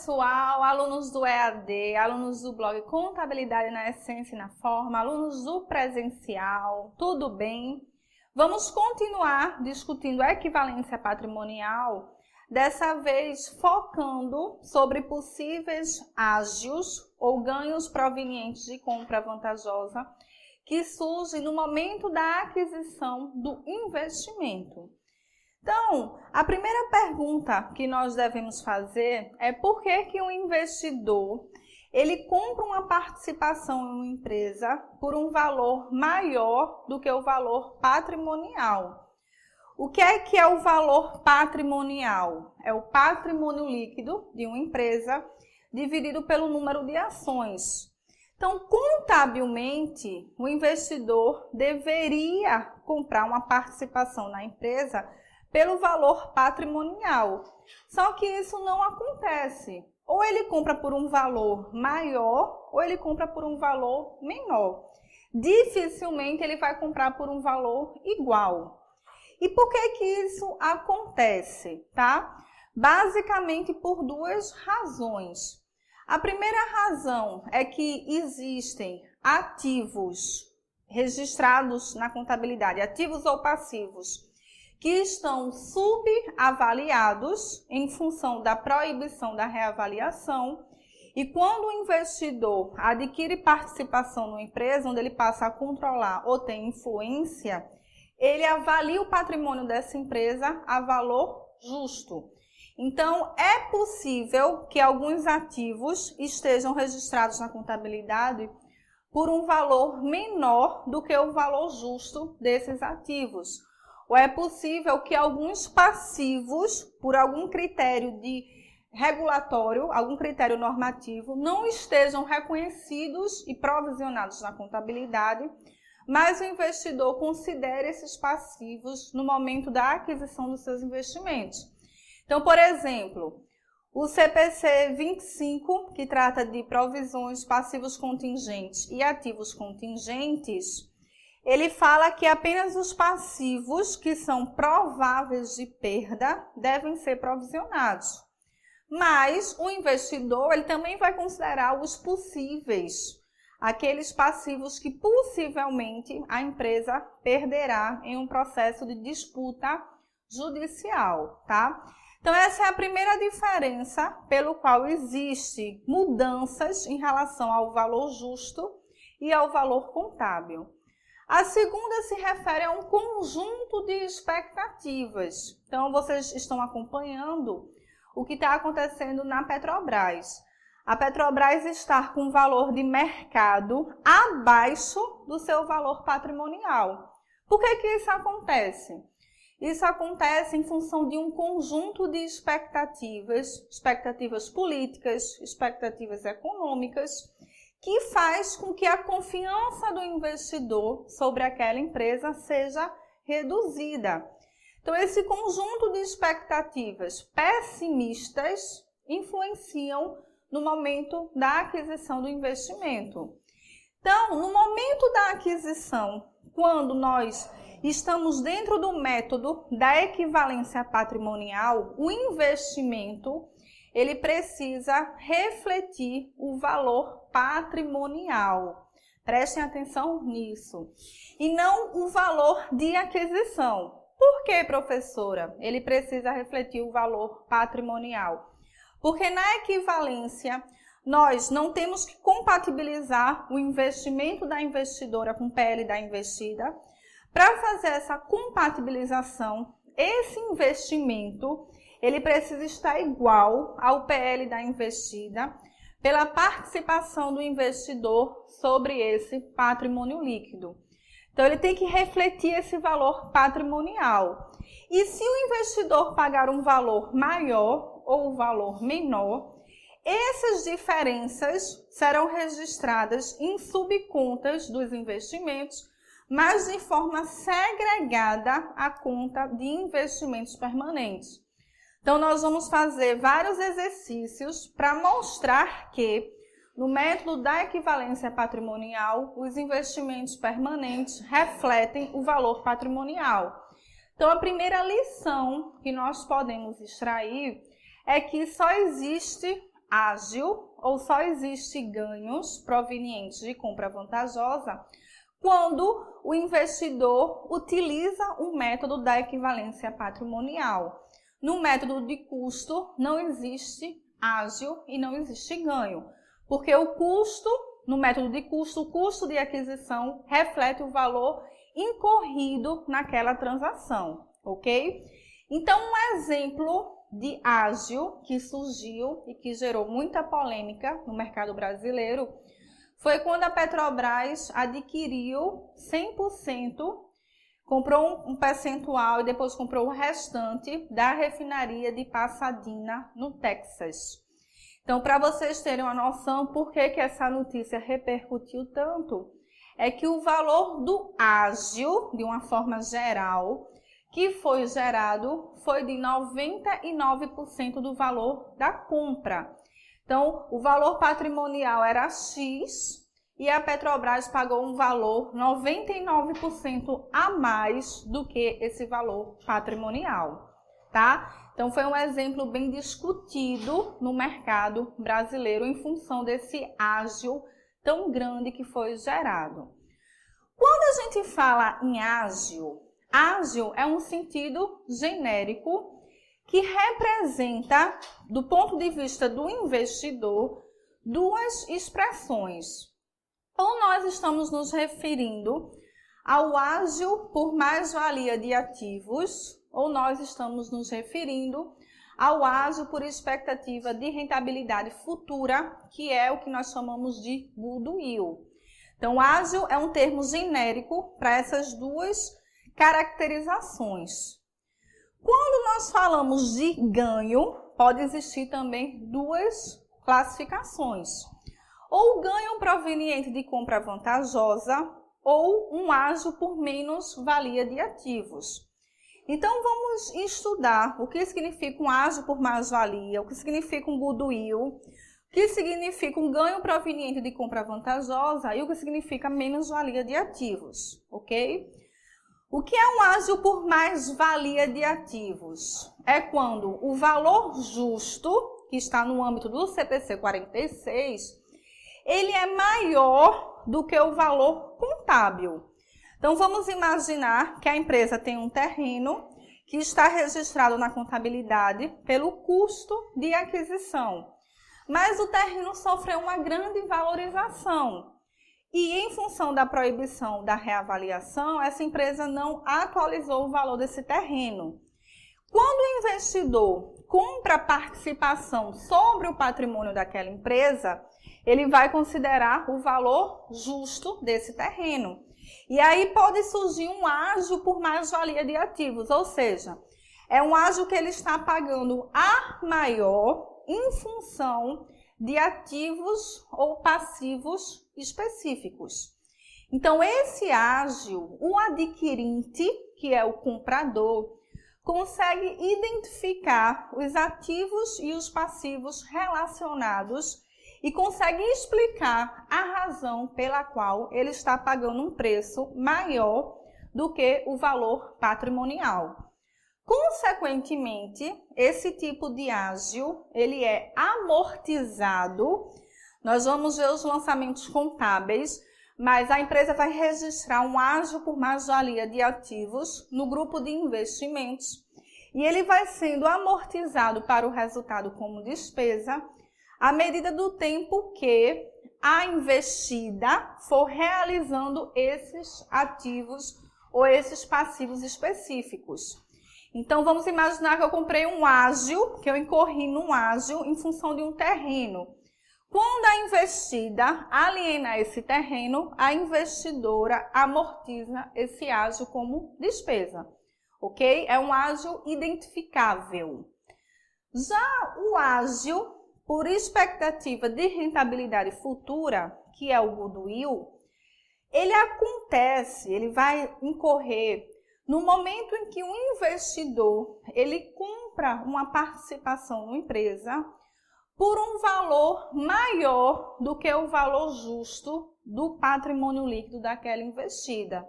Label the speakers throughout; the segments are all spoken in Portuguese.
Speaker 1: pessoal, alunos do EAD, alunos do blog Contabilidade na Essência e na Forma, alunos do presencial, tudo bem? Vamos continuar discutindo a equivalência patrimonial, dessa vez focando sobre possíveis ágios ou ganhos provenientes de compra vantajosa que surgem no momento da aquisição do investimento. Então, a primeira pergunta que nós devemos fazer é por que um investidor ele compra uma participação em uma empresa por um valor maior do que o valor patrimonial. O que é o valor patrimonial? É o patrimônio líquido de uma empresa dividido pelo número de ações. Então, contabilmente, o investidor deveria comprar uma participação na empresa pelo valor patrimonial. Só que isso não acontece. Ou ele compra por um valor maior, ou ele compra por um valor menor. Dificilmente ele vai comprar por um valor igual. E por que isso acontece, tá? Basicamente por duas razões. A primeira razão é que existem ativos registrados na contabilidade, ativos ou passivos, que estão subavaliados em função da proibição da reavaliação, e quando o investidor adquire participação numa empresa onde ele passa a controlar ou tem influência, ele avalia o patrimônio dessa empresa a valor justo. Então, é possível que alguns ativos estejam registrados na contabilidade por um valor menor do que o valor justo desses ativos. Ou é possível que alguns passivos, por algum critério de regulatório, algum critério normativo, não estejam reconhecidos e provisionados na contabilidade, mas o investidor considere esses passivos no momento da aquisição dos seus investimentos. Então, por exemplo, o CPC 25, que trata de provisões, passivos contingentes e ativos contingentes, ele fala que apenas os passivos que são prováveis de perda devem ser provisionados. Mas o investidor ele também vai considerar os possíveis, aqueles passivos que possivelmente a empresa perderá em um processo de disputa judicial, tá? Então essa é a primeira diferença pelo qual existe mudanças em relação ao valor justo e ao valor contábil. A segunda se refere a um conjunto de expectativas. Então, vocês estão acompanhando o que está acontecendo na Petrobras. A Petrobras está com valor de mercado abaixo do seu valor patrimonial. Por que isso acontece? Isso acontece em função de um conjunto de expectativas políticas, expectativas econômicas, que faz com que a confiança do investidor sobre aquela empresa seja reduzida. Então, esse conjunto de expectativas pessimistas influenciam no momento da aquisição do investimento. Então, no momento da aquisição, quando nós estamos dentro do método da equivalência patrimonial, o investimento ele precisa refletir o valor patrimonial. Prestem atenção nisso. E não o valor de aquisição. Por que, professora? Ele precisa refletir o valor patrimonial. Porque na equivalência, nós não temos que compatibilizar o investimento da investidora com o PL da investida. Para fazer essa compatibilização, esse investimento ele precisa estar igual ao PL da investida pela participação do investidor sobre esse patrimônio líquido. Então, ele tem que refletir esse valor patrimonial. E se o investidor pagar um valor maior ou um valor menor, essas diferenças serão registradas em subcontas dos investimentos, mas de forma segregada à conta de investimentos permanentes. Então, nós vamos fazer vários exercícios para mostrar que, no método da equivalência patrimonial, os investimentos permanentes refletem o valor patrimonial. Então, a primeira lição que nós podemos extrair é que só existe ágil ou só existe ganhos provenientes de compra vantajosa quando o investidor utiliza o método da equivalência patrimonial. No método de custo não existe ágil e não existe ganho, porque o custo, no método de custo, o custo de aquisição reflete o valor incorrido naquela transação, ok? Então, um exemplo de ágil que surgiu e que gerou muita polêmica no mercado brasileiro foi quando a Petrobras adquiriu 100%, comprou um percentual e depois comprou o restante da refinaria de Pasadena, no Texas. Então, para vocês terem uma noção por que essa notícia repercutiu tanto, é que o valor do ágil, de uma forma geral, que foi gerado foi de 99% do valor da compra. Então, o valor patrimonial era X e a Petrobras pagou um valor 99% a mais do que esse valor patrimonial, tá? Então, foi um exemplo bem discutido no mercado brasileiro em função desse ágil tão grande que foi gerado. Quando a gente fala em ágil, ágil é um sentido genérico que representa, do ponto de vista do investidor, duas expressões. Ou nós estamos nos referindo ao ágil por mais-valia de ativos, ou nós estamos nos referindo ao ágil por expectativa de rentabilidade futura, que é o que nós chamamos de goodwill. Então, ágil é um termo genérico para essas duas caracterizações. Quando nós falamos de ganho, pode existir também duas classificações. Ou ganho proveniente de compra vantajosa, ou um ágil por menos valia de ativos. Então, vamos estudar o que significa um ágil por mais-valia, o que significa um goodwill, o que significa um ganho proveniente de compra vantajosa e o que significa menos-valia de ativos, ok? O que é um ágil por mais-valia de ativos? É quando o valor justo, que está no âmbito do CPC 46, ele é maior do que o valor contábil. Então, vamos imaginar que a empresa tem um terreno que está registrado na contabilidade pelo custo de aquisição. Mas o terreno sofreu uma grande valorização. E em função da proibição da reavaliação, essa empresa não atualizou o valor desse terreno. Quando o investidor compra participação sobre o patrimônio daquela empresa, ele vai considerar o valor justo desse terreno. E aí pode surgir um ágio por mais-valia de ativos, ou seja, é um ágio que ele está pagando a maior em função de ativos ou passivos específicos. Então, esse ágio, o adquirente, que é o comprador, consegue identificar os ativos e os passivos relacionados e consegue explicar a razão pela qual ele está pagando um preço maior do que o valor patrimonial. Consequentemente, esse tipo de ágio, ele é amortizado. Nós vamos ver os lançamentos contábeis, mas a empresa vai registrar um ágio por mais-valia de ativos no grupo de investimentos e ele vai sendo amortizado para o resultado como despesa à medida do tempo que a investida for realizando esses ativos ou esses passivos específicos. Então, vamos imaginar que eu comprei um ágio, que eu incorri num ágio em função de um terreno. Quando a investida aliena esse terreno, a investidora amortiza esse ágio como despesa, ok? É um ágio identificável. Já o ágio por expectativa de rentabilidade futura, que é o goodwill, ele acontece, ele vai incorrer no momento em que o investidor ele compra uma participação numa empresa por um valor maior do que o valor justo do patrimônio líquido daquela investida.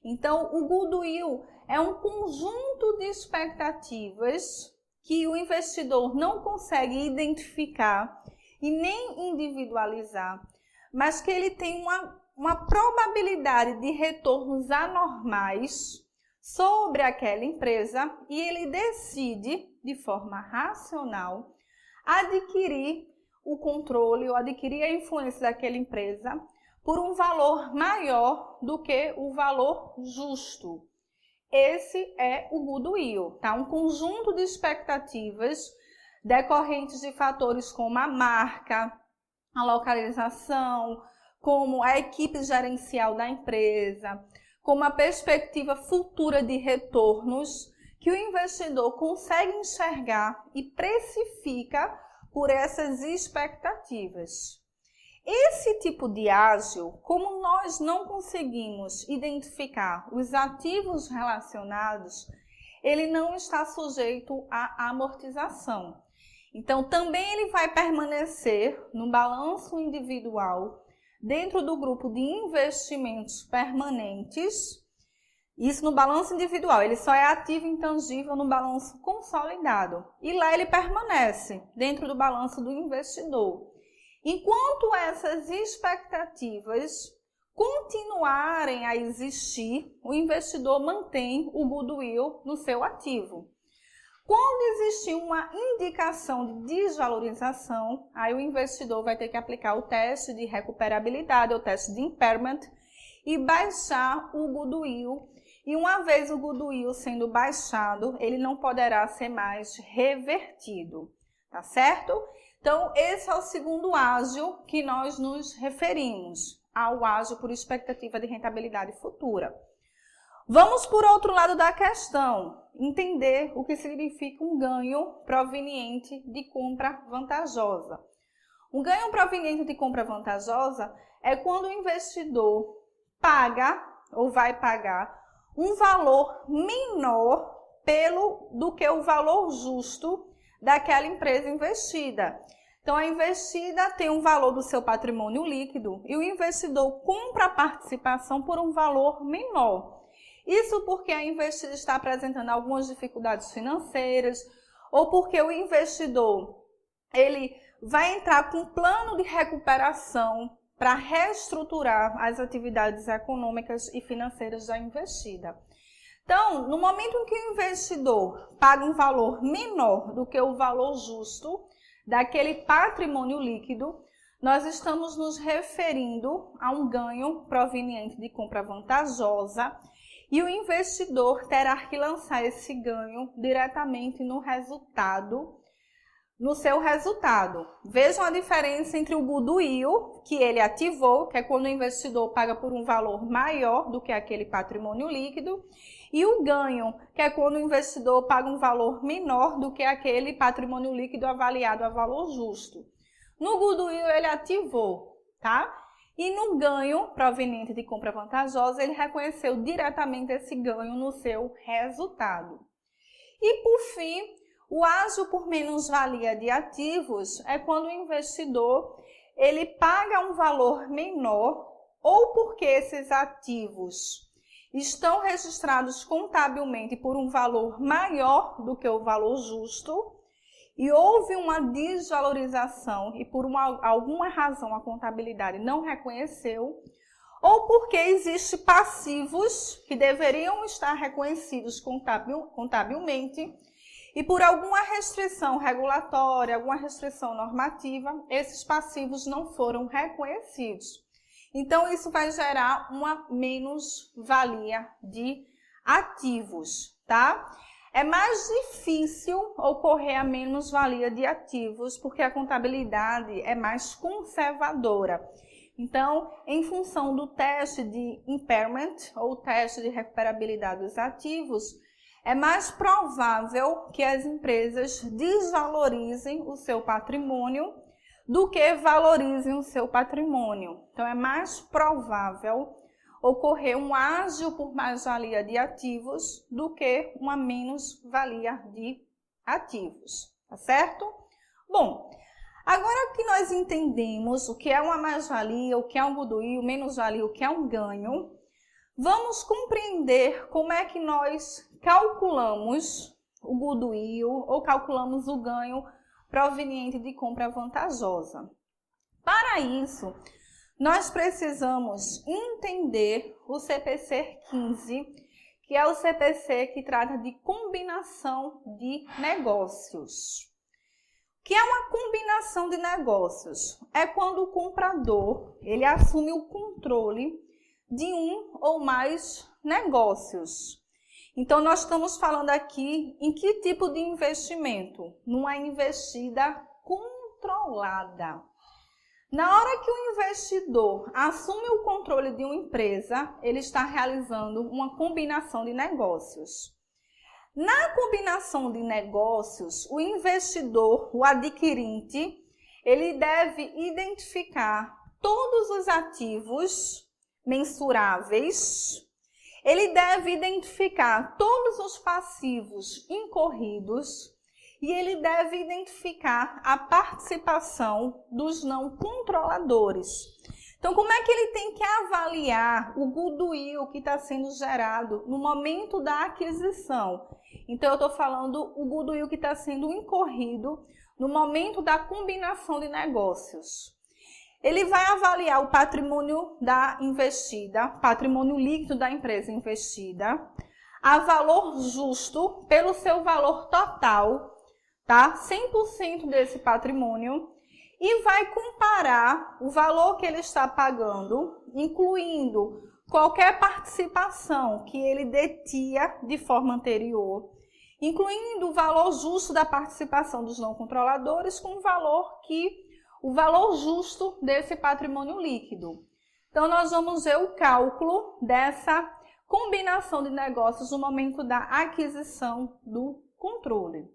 Speaker 1: Então, o goodwill é um conjunto de expectativas que o investidor não consegue identificar e nem individualizar, mas que ele tem uma probabilidade de retornos anormais sobre aquela empresa e ele decide, de forma racional, adquirir o controle ou adquirir a influência daquela empresa por um valor maior do que o valor justo. Esse é o goodwill, tá? Um conjunto de expectativas decorrentes de fatores como a marca, a localização, como a equipe gerencial da empresa, como a perspectiva futura de retornos que o investidor consegue enxergar e precifica por essas expectativas. Esse tipo de ágio, como nós não conseguimos identificar os ativos relacionados, ele não está sujeito à amortização. Então, também ele vai permanecer no balanço individual, dentro do grupo de investimentos permanentes. Isso no balanço individual, ele só é ativo intangível no balanço consolidado. E lá ele permanece dentro do balanço do investidor. Enquanto essas expectativas continuarem a existir, o investidor mantém o goodwill no seu ativo. Quando existir uma indicação de desvalorização, aí o investidor vai ter que aplicar o teste de recuperabilidade, o teste de impairment, e baixar o goodwill. E uma vez o goodwill sendo baixado, ele não poderá ser mais revertido, tá certo? Então, esse é o segundo ágio que nós nos referimos, ao ágio por expectativa de rentabilidade futura. Vamos por outro lado da questão, entender o que significa um ganho proveniente de compra vantajosa. Um ganho proveniente de compra vantajosa é quando o investidor paga ou vai pagar um valor menor do que o valor justo daquela empresa investida. Então, a investida tem um valor do seu patrimônio líquido e o investidor compra a participação por um valor menor. Isso porque a investida está apresentando algumas dificuldades financeiras ou porque o investidor ele vai entrar com um plano de recuperação para reestruturar as atividades econômicas e financeiras da investida. Então, no momento em que o investidor paga um valor menor do que o valor justo daquele patrimônio líquido, nós estamos nos referindo a um ganho proveniente de compra vantajosa e o investidor terá que lançar esse ganho diretamente no seu resultado. Vejam a diferença entre o goodwill, que ele ativou, que é quando o investidor paga por um valor maior do que aquele patrimônio líquido, e o ganho, que é quando o investidor paga um valor menor do que aquele patrimônio líquido avaliado a valor justo. No goodwill ele ativou, tá? E no ganho proveniente de compra vantajosa, ele reconheceu diretamente esse ganho no seu resultado. E por fim, o ágio por menos-valia de ativos é quando o investidor ele paga um valor menor ou porque esses ativos estão registrados contabilmente por um valor maior do que o valor justo e houve uma desvalorização e por alguma razão a contabilidade não reconheceu, ou porque existem passivos que deveriam estar reconhecidos contabilmente e por alguma restrição regulatória, alguma restrição normativa, esses passivos não foram reconhecidos. Então, isso vai gerar uma menos-valia de ativos, tá? É mais difícil ocorrer a menos-valia de ativos porque a contabilidade é mais conservadora. Então, em função do teste de impairment ou teste de recuperabilidade dos ativos, é mais provável que as empresas desvalorizem o seu patrimônio do que valorizem o seu patrimônio. Então, é mais provável ocorrer um ágio por mais-valia de ativos do que uma menos-valia de ativos, tá certo? Bom, agora que nós entendemos o que é uma mais-valia, o que é um goodwill, menos-valia, o que é um ganho, vamos compreender como é que nós calculamos o goodwill ou calculamos o ganho proveniente de compra vantajosa. Para isso, nós precisamos entender o CPC 15, que é o CPC que trata de combinação de negócios. O que é uma combinação de negócios? É quando o comprador ele assume o controle de um ou mais negócios. Então, nós estamos falando aqui em que tipo de investimento? Numa investida controlada. Na hora que o investidor assume o controle de uma empresa, ele está realizando uma combinação de negócios. Na combinação de negócios, o investidor, o adquirente, ele deve identificar todos os ativos mensuráveis, ele deve identificar todos os passivos incorridos, e ele deve identificar a participação dos não controladores. Então, como é que ele tem que avaliar o goodwill que está sendo gerado no momento da aquisição? Então, eu estou falando o goodwill que está sendo incorrido no momento da combinação de negócios. Ele vai avaliar o patrimônio da investida, patrimônio líquido da empresa investida, a valor justo pelo seu valor total, tá? 100% desse patrimônio, e vai comparar o valor que ele está pagando, incluindo qualquer participação que ele detinha de forma anterior, incluindo o valor justo da participação dos não controladores com o valor justo desse patrimônio líquido. Então, nós vamos ver o cálculo dessa combinação de negócios no momento da aquisição do controle.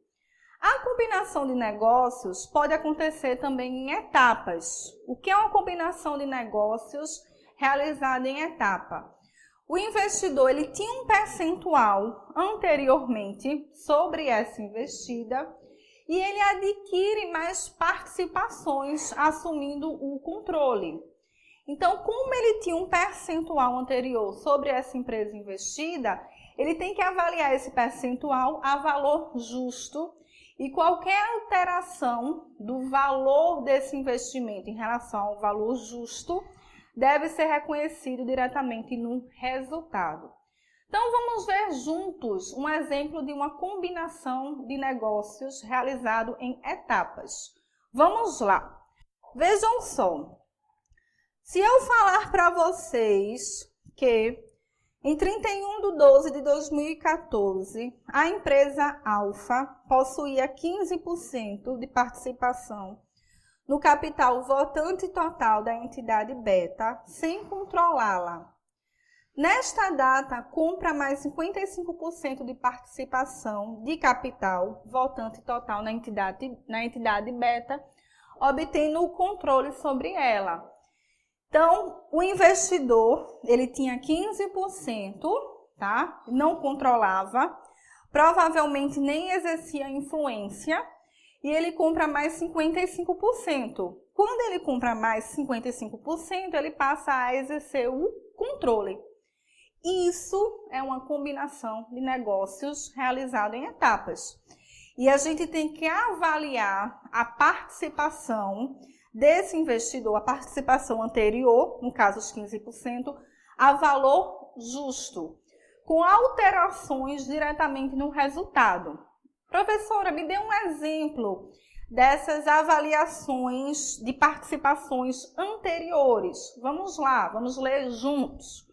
Speaker 1: A combinação de negócios pode acontecer também em etapas. O que é uma combinação de negócios realizada em etapa? O investidor ele tinha um percentual anteriormente sobre essa investida e ele adquire mais participações assumindo o controle. Então, como ele tinha um percentual anterior sobre essa empresa investida, ele tem que avaliar esse percentual a valor justo. E qualquer alteração do valor desse investimento em relação ao valor justo deve ser reconhecido diretamente no resultado. Então, vamos ver juntos um exemplo de uma combinação de negócios realizado em etapas. Vamos lá. Vejam só. Se eu falar para vocês que em 31/12/2014, a empresa Alfa possuía 15% de participação no capital votante total da entidade Beta, sem controlá-la. Nesta data, compra mais 55% de participação de capital votante total na entidade Beta, obtendo o controle sobre ela. Então, o investidor, ele tinha 15%, tá? Não controlava, provavelmente nem exercia influência, e ele compra mais 55%. Quando ele compra mais 55%, ele passa a exercer o controle. Isso é uma combinação de negócios realizado em etapas. E a gente tem que avaliar a participação desse investidor, a participação anterior, no caso os 15%, a valor justo, com alterações diretamente no resultado. Professora, me dê um exemplo dessas avaliações de participações anteriores. Vamos lá, vamos ler juntos.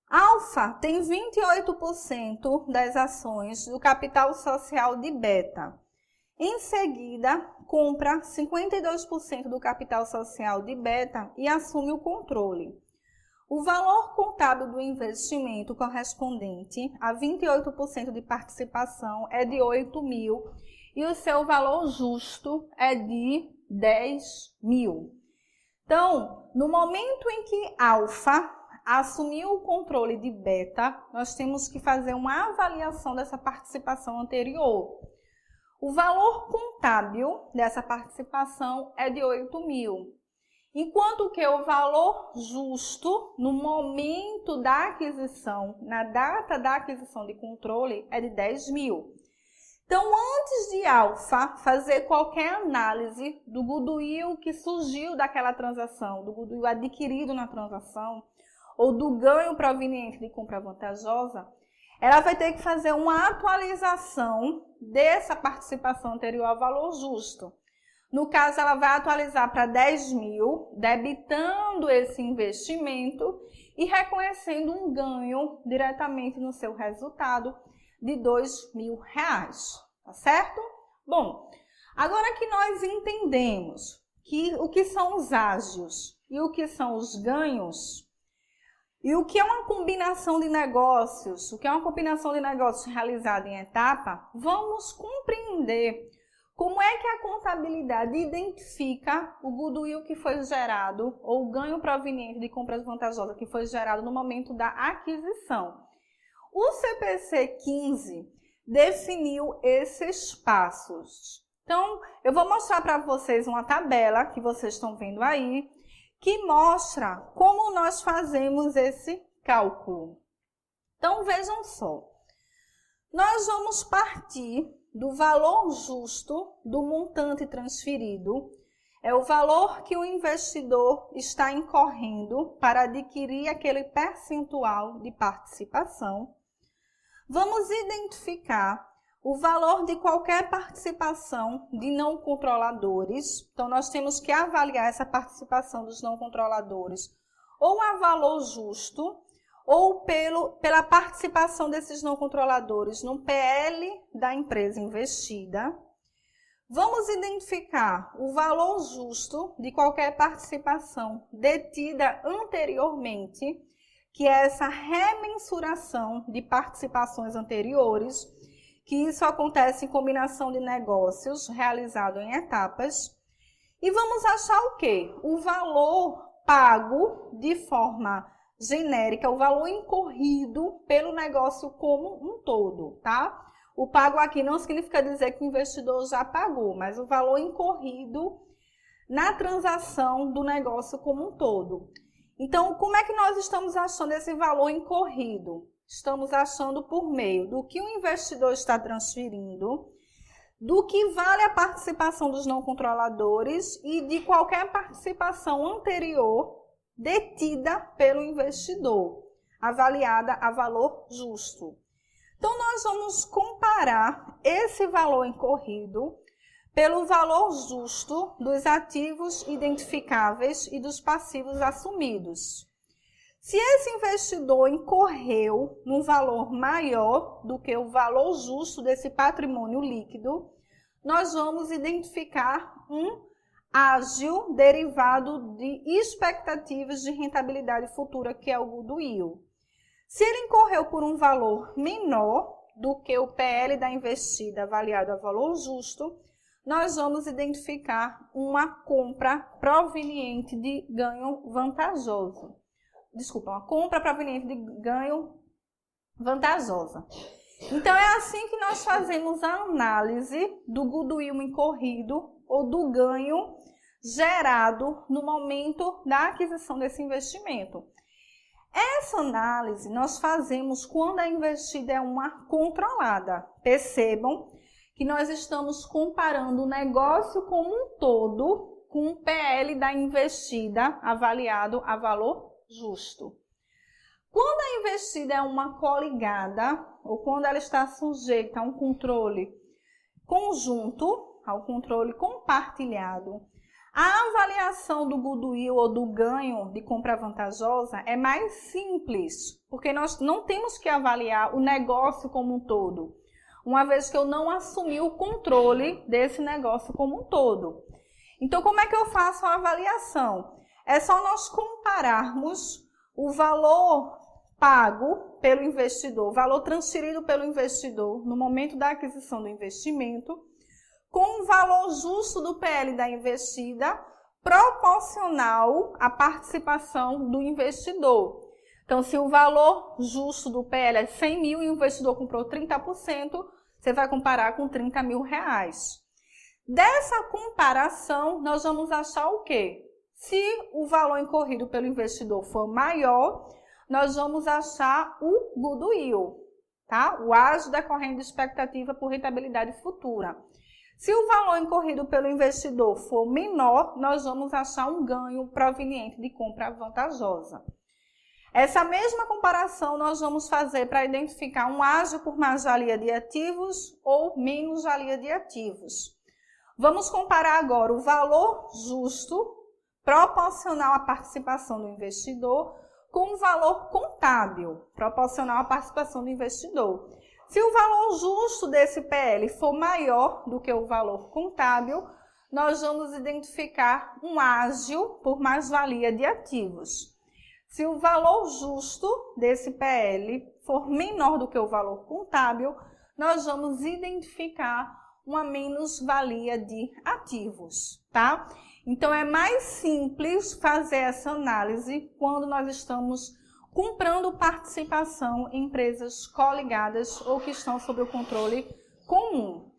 Speaker 1: Alfa tem 28% das ações do capital social de Beta. Em seguida, compra 52% do capital social de Beta e assume o controle. O valor contábil do investimento correspondente a 28% de participação é de 8.000 e o seu valor justo é de 10.000. Então, no momento em que Alfa assumiu o controle de Beta, nós temos que fazer uma avaliação dessa participação anterior. O valor contábil dessa participação é de 8.000. Enquanto que o valor justo no momento da aquisição, na data da aquisição de controle, é de 10 mil. Então, antes de Alfa fazer qualquer análise do goodwill que surgiu daquela transação, do goodwill adquirido na transação, ou do ganho proveniente de compra vantajosa, ela vai ter que fazer uma atualização dessa participação anterior ao valor justo. No caso, ela vai atualizar para 10 mil, debitando esse investimento e reconhecendo um ganho diretamente no seu resultado de R$2.000, tá certo? Bom, agora que nós entendemos o que são os ágios e o que são os ganhos, e o que é uma combinação de negócios, o que é uma combinação de negócios realizada em etapa, vamos compreender como é que a contabilidade identifica o goodwill que foi gerado ou o ganho proveniente de compras vantajosas que foi gerado no momento da aquisição. O CPC 15 definiu esses passos. Então, eu vou mostrar para vocês uma tabela que vocês estão vendo aí, que mostra como nós fazemos esse cálculo. Então, vejam só. Nós vamos partir do valor justo do montante transferido, é o valor que o investidor está incorrendo para adquirir aquele percentual de participação. Vamos identificar o valor de qualquer participação de não controladores. Então, nós temos que avaliar essa participação dos não controladores ou a valor justo, ou pela participação desses não controladores no PL da empresa investida. Vamos identificar o valor justo de qualquer participação detida anteriormente, que é essa remensuração de participações anteriores, que isso acontece em combinação de negócios realizado em etapas. E vamos achar o quê? O valor pago de forma genérica, o valor incorrido pelo negócio como um todo, tá? O pago aqui não significa dizer que o investidor já pagou, mas o valor incorrido na transação do negócio como um todo. Então, como é que nós estamos achando esse valor incorrido? Estamos achando por meio do que o investidor está transferindo, do que vale a participação dos não controladores e de qualquer participação anterior detida pelo investidor, avaliada a valor justo. Então, nós vamos comparar esse valor incorrido pelo valor justo dos ativos identificáveis e dos passivos assumidos. Se esse investidor incorreu num valor maior do que o valor justo desse patrimônio líquido, nós vamos identificar um ágio derivado de expectativas de rentabilidade futura, que é o goodwill. Se ele incorreu por um valor menor do que o PL da investida avaliado a valor justo, nós vamos identificar uma compra proveniente de ganho vantajoso. Desculpa, uma compra proveniente de ganho vantajosa. Então, é assim que nós fazemos a análise do goodwill incorrido ou do ganho gerado no momento da aquisição desse investimento. Essa análise nós fazemos quando a investida é uma controlada. Percebam que nós estamos comparando o negócio como um todo com o PL da investida avaliado a valor justo. Quando a investida é uma coligada, ou quando ela está sujeita a um controle conjunto, ao controle compartilhado, a avaliação do goodwill ou do ganho de compra vantajosa é mais simples, porque nós não temos que avaliar o negócio como um todo, uma vez que eu não assumi o controle desse negócio como um todo. Então, como é que eu faço a avaliação? É só nós compararmos o valor pago pelo investidor, o valor transferido pelo investidor no momento da aquisição do investimento, com o valor justo do PL da investida, proporcional à participação do investidor. Então, se o valor justo do PL é 100 mil e o investidor comprou 30%, você vai comparar com R$30.000. Dessa comparação, nós vamos achar o quê? Se o valor incorrido pelo investidor for maior, nós vamos achar o goodwill, tá? O ágio decorrente de expectativa por rentabilidade futura. Se o valor incorrido pelo investidor for menor, nós vamos achar um ganho proveniente de compra vantajosa. Essa mesma comparação nós vamos fazer para identificar um ágio por mais-valia de ativos ou menos-valia de ativos. Vamos comparar agora o valor justo proporcional à participação do investidor com o valor contábil proporcional à participação do investidor. Se o valor justo desse PL for maior do que o valor contábil, nós vamos identificar um ágio por mais-valia de ativos. Se o valor justo desse PL for menor do que o valor contábil, nós vamos identificar uma menos-valia de ativos, tá? Então, é mais simples fazer essa análise quando nós estamos comprando participação em empresas coligadas ou que estão sob o controle comum.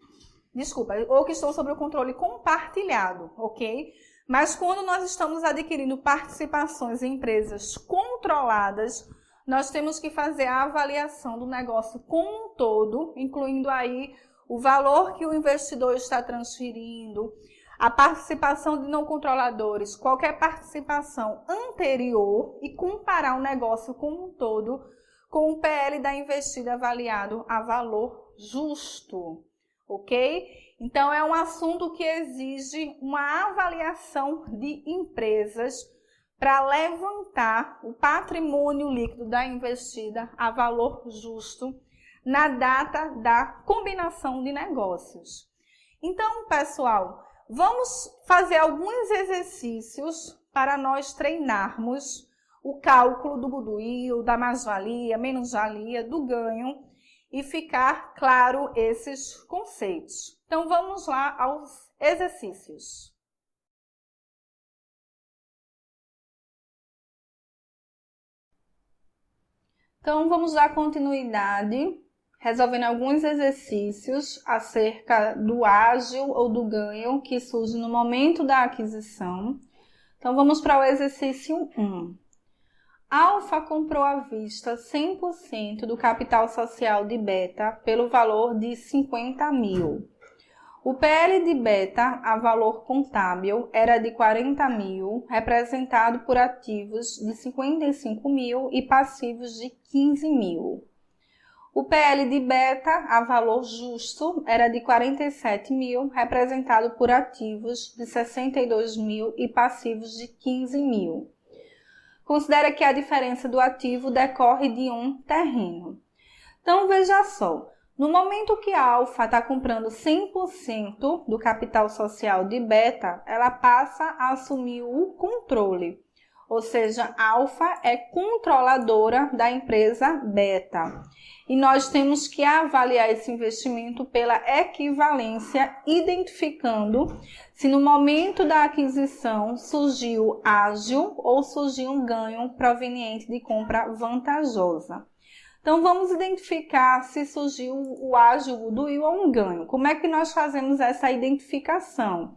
Speaker 1: Desculpa, ou que estão sob o controle compartilhado, ok? Mas quando nós estamos adquirindo participações em empresas controladas, nós temos que fazer a avaliação do negócio como um todo, incluindo aí o valor que o investidor está transferindo, a participação de não controladores, qualquer participação anterior e comparar o negócio como um todo com o PL da investida avaliado a valor justo, ok? Então, é um assunto que exige uma avaliação de empresas para levantar o patrimônio líquido da investida a valor justo na data da combinação de negócios. Então, pessoal, vamos fazer alguns exercícios para nós treinarmos o cálculo do goodwill, da mais-valia, menos-valia, do ganho e ficar claro esses conceitos. Então, vamos lá aos exercícios. Então, vamos dar continuidade, resolvendo alguns exercícios acerca do ágio ou do ganho que surge no momento da aquisição. Então, vamos para o exercício 1. Alfa comprou à vista 100% do capital social de Beta pelo valor de 50 mil. O PL de Beta a valor contábil era de 40 mil, representado por ativos de 55 mil e passivos de 15 mil. O PL de Beta a valor justo era de 47 mil, representado por ativos de 62 mil e passivos de 15 mil. Considera que a diferença do ativo decorre de um terreno. Então, veja só, no momento que a Alfa está comprando 100% do capital social de Beta, ela passa a assumir o controle. Ou seja, a Alfa é controladora da empresa Beta. E nós temos que avaliar esse investimento pela equivalência, identificando se no momento da aquisição surgiu ágio ou surgiu um ganho proveniente de compra vantajosa. Então, vamos identificar se surgiu o ágio, o goodwill ou um ganho. Como é que nós fazemos essa identificação?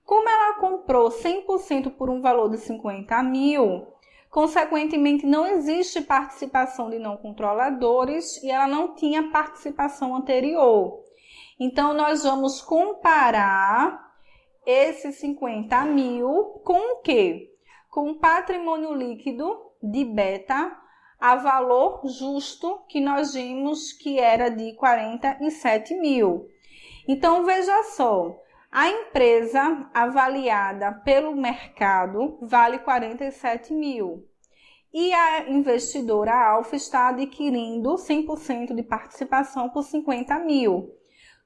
Speaker 1: Como ela comprou 100% por um valor de 50 mil, consequentemente não existe participação de não controladores e ela não tinha participação anterior. Então, nós vamos comparar esses 50 mil com o quê? Com o patrimônio líquido de Beta a valor justo que nós vimos que era de 47 mil. Então, veja só, a empresa avaliada pelo mercado vale 47 mil. E a investidora Alfa está adquirindo 100% de participação por 50 mil.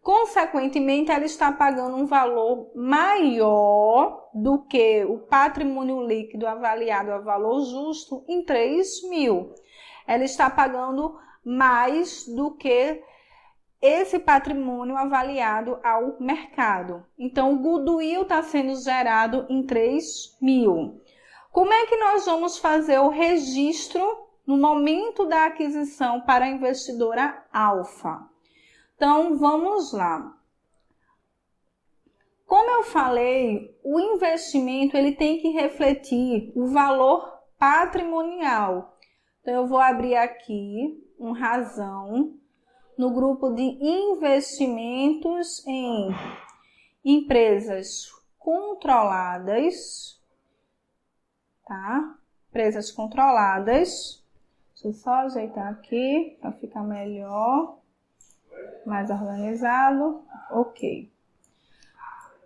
Speaker 1: Consequentemente, ela está pagando um valor maior do que o patrimônio líquido avaliado a valor justo em 3 mil. Ela está pagando mais do que esse patrimônio avaliado ao mercado. Então, o goodwill está sendo gerado em 3 mil. Como é que nós vamos fazer o registro no momento da aquisição para a investidora Alfa? Então, vamos lá. Como eu falei, o investimento ele tem que refletir o valor patrimonial. Então, eu vou abrir aqui razão no grupo de investimentos em empresas controladas, tá? Empresas controladas. Deixa eu só ajeitar aqui para ficar melhor, mais organizado. Ok.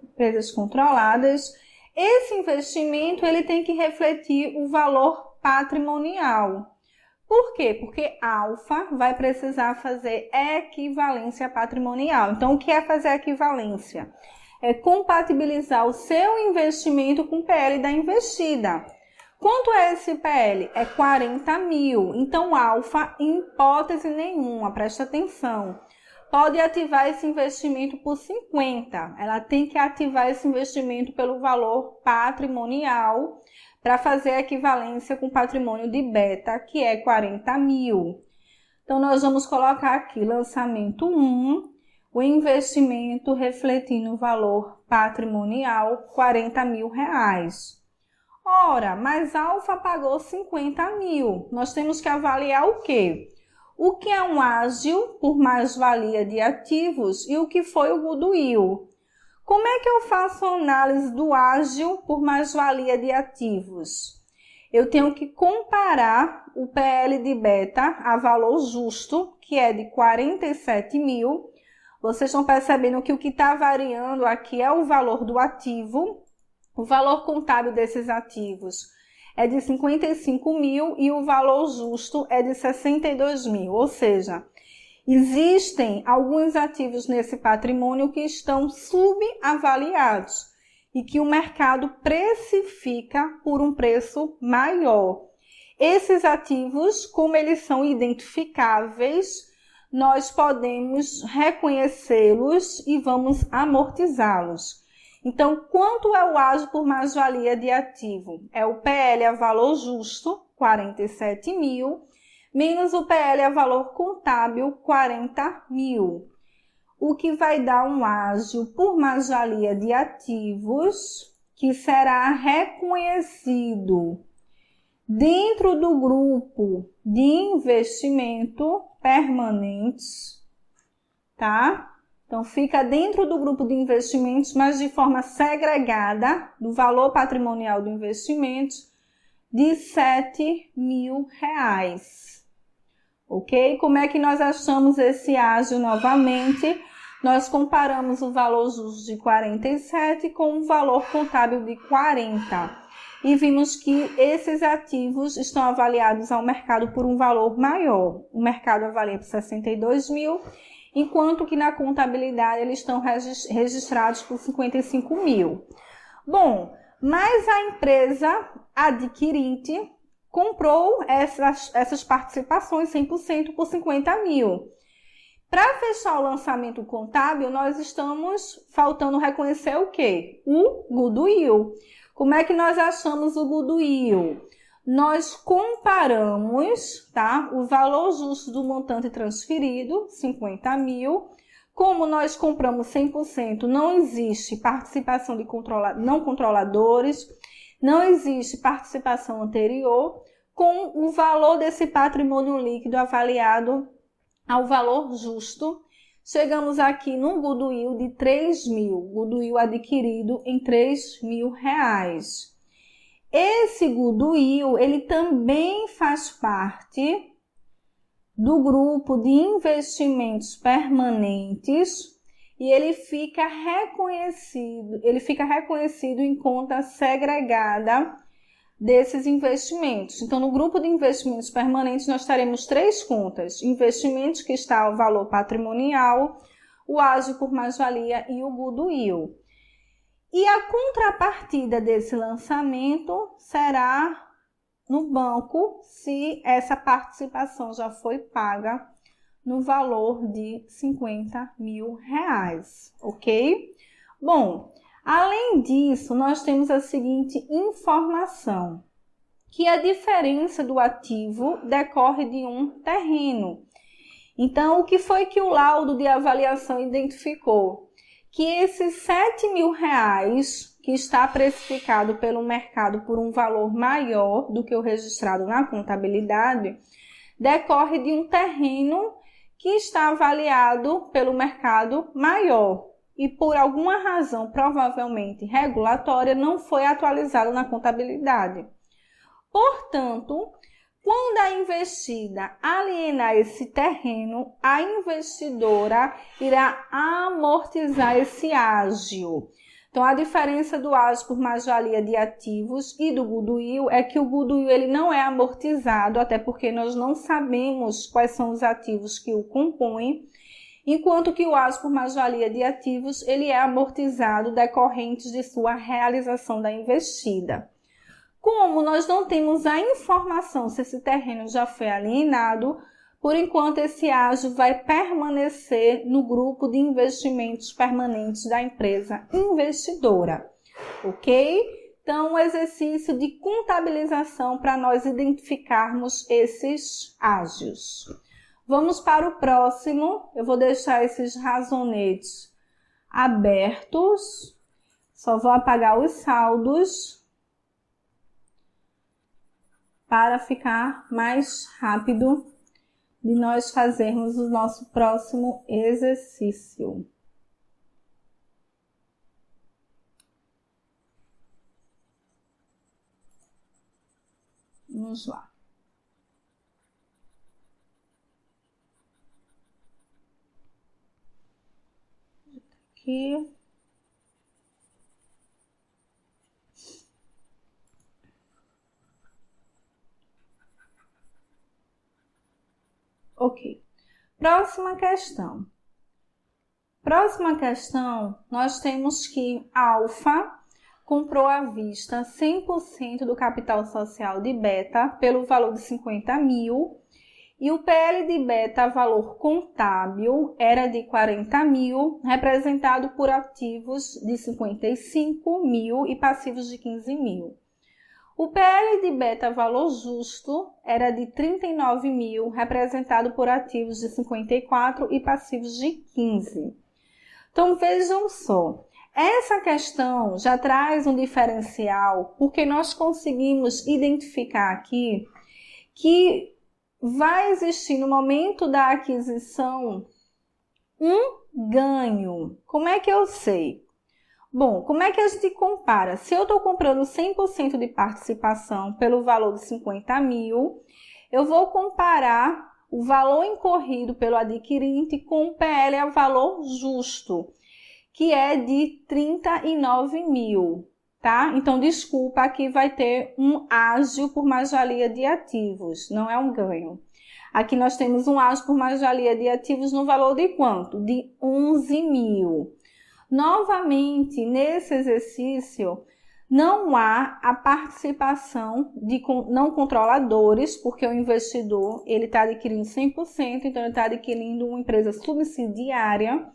Speaker 1: Empresas controladas. Esse investimento ele tem que refletir o valor patrimonial. Por quê? Porque alfa vai precisar fazer equivalência patrimonial. Então, o que é fazer equivalência? É compatibilizar o seu investimento com o PL da investida. Quanto é esse PL? É 40 mil. Então, alfa, em hipótese nenhuma, presta atenção, pode ativar esse investimento por 50. Ela tem que ativar esse investimento pelo valor patrimonial para fazer a equivalência com o patrimônio de beta, que é 40 mil. Então, nós vamos colocar aqui lançamento 1, o investimento refletindo o valor patrimonial, 40 mil reais. Ora, mas alfa pagou 50 mil. Nós temos que avaliar o quê? O que é um ágio por mais-valia de ativos e o que foi o goodwill. Como é que eu faço a análise do ágio por mais-valia de ativos? Eu tenho que comparar o PL de beta a valor justo, que é de 47 mil. Vocês estão percebendo que o que está variando aqui é o valor do ativo. O valor contábil desses ativos é de 55 mil e o valor justo é de 62 mil, ou seja, existem alguns ativos nesse patrimônio que estão subavaliados e que o mercado precifica por um preço maior. Esses ativos, como eles são identificáveis, nós podemos reconhecê-los e vamos amortizá-los. Então, quanto é o ágio por mais-valia de ativo? É o PL a valor justo, 47 mil, menos o PL a valor contábil, 40 mil. O que vai dar um ágio por mais-valia de ativos, que será reconhecido dentro do grupo de investimento permanentes, tá? Então, fica dentro do grupo de investimentos, mas de forma segregada do valor patrimonial do investimento de 7 mil reais. Ok? Como é que nós achamos esse ágio novamente? Nós comparamos o valor justo de 47 com o valor contábil de 40. E vimos que esses ativos estão avaliados ao mercado por um valor maior. O mercado avalia por 62 mil, enquanto que na contabilidade eles estão registrados por 55 mil. Bom, mas a empresa adquirente comprou essas participações 100% por 50 mil. Para fechar o lançamento contábil, nós estamos faltando reconhecer o quê? O goodwill. Como é que nós achamos o goodwill? Nós comparamos, tá, o valor justo do montante transferido, 50 mil. Como nós compramos 100%, não existe participação de não controladores, não existe participação anterior, com o valor desse patrimônio líquido avaliado ao valor justo. Chegamos aqui no goodwill de 3 mil, goodwill adquirido em 3 mil reais. Esse goodwill, ele também faz parte do grupo de investimentos permanentes e ele fica reconhecido em conta segregada desses investimentos. Então, no grupo de investimentos permanentes, nós teremos 3 contas: investimentos que está ao valor patrimonial, o ágio por mais-valia e o goodwill. E a contrapartida desse lançamento será no banco, se essa participação já foi paga no valor de 50 mil reais, ok? Bom, além disso, nós temos a seguinte informação, que a diferença do ativo decorre de um terreno. Então, o que foi que o laudo de avaliação identificou? que esses R$ 7.000 que está precificado pelo mercado por um valor maior do que o registrado na contabilidade, decorre de um terreno que está avaliado pelo mercado maior e por alguma razão, provavelmente regulatória, não foi atualizado na contabilidade. Portanto, quando a investida alienar esse terreno, a investidora irá amortizar esse ágio. Então, a diferença do ágio por mais-valia de ativos e do goodwill é que o goodwill ele não é amortizado, até porque nós não sabemos quais são os ativos que o compõem, enquanto que o ágio por mais-valia de ativos ele é amortizado decorrentes de sua realização da investida. Como nós não temos a informação se esse terreno já foi alienado, por enquanto esse ágio vai permanecer no grupo de investimentos permanentes da empresa investidora, ok? Então, um exercício de contabilização para nós identificarmos esses ágios. Vamos para o próximo. Eu vou deixar esses razonetes abertos, só vou apagar os saldos para ficar mais rápido de nós fazermos o nosso próximo exercício. Vamos lá. Aqui. Ok. Próxima questão. Nós temos que Alfa comprou à vista 100% do capital social de Beta pelo valor de 50.000 e o PL de Beta, valor contábil, era de 40.000, representado por ativos de 55.000 e passivos de 15.000. O PL de Beta, valor justo, era de 39.000, representado por ativos de 54 e passivos de 15. Então, vejam só, essa questão já traz um diferencial, porque nós conseguimos identificar aqui que vai existir no momento da aquisição um ganho. Como é que eu sei? Bom, como é que a gente compara? Se eu estou comprando 100% de participação pelo valor de 50.000, eu vou comparar o valor incorrido pelo adquirente com o PL a valor justo, que é de 39.000, tá? Então, desculpa, aqui vai ter um ágio por mais-valia de ativos, não é um ganho. Aqui nós temos um ágio por mais-valia de ativos no valor de quanto? De 11.000. Novamente, nesse exercício, não há a participação de não controladores, porque o investidor está adquirindo 100%, então ele está adquirindo uma empresa subsidiária,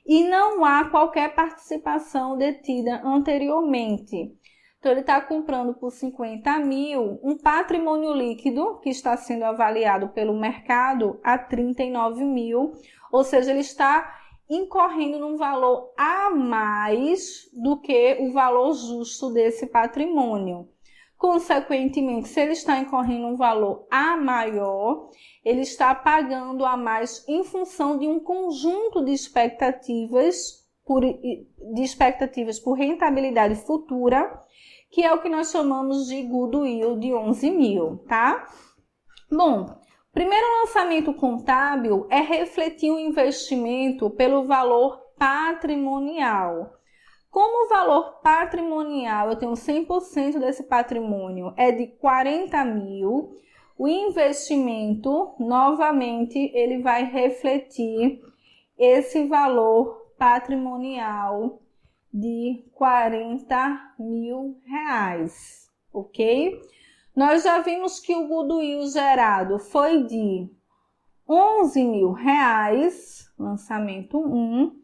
Speaker 1: e não há qualquer participação detida anteriormente. Então, ele está comprando por 50.000 um patrimônio líquido que está sendo avaliado pelo mercado a 39.000, ou seja, ele está incorrendo num valor a mais do que o valor justo desse patrimônio. Consequentemente, se ele está incorrendo um valor a maior, ele está pagando a mais em função de um conjunto de expectativas por rentabilidade futura, que é o que nós chamamos de goodwill de 11.000, tá? Bom, primeiro lançamento contábil é refletir o investimento pelo valor patrimonial. Como o valor patrimonial, eu tenho 100% desse patrimônio, é de 40.000, o investimento, novamente, ele vai refletir esse valor patrimonial de R$40.000, ok? Nós já vimos que o goodwill gerado foi de R$11.000, lançamento 1,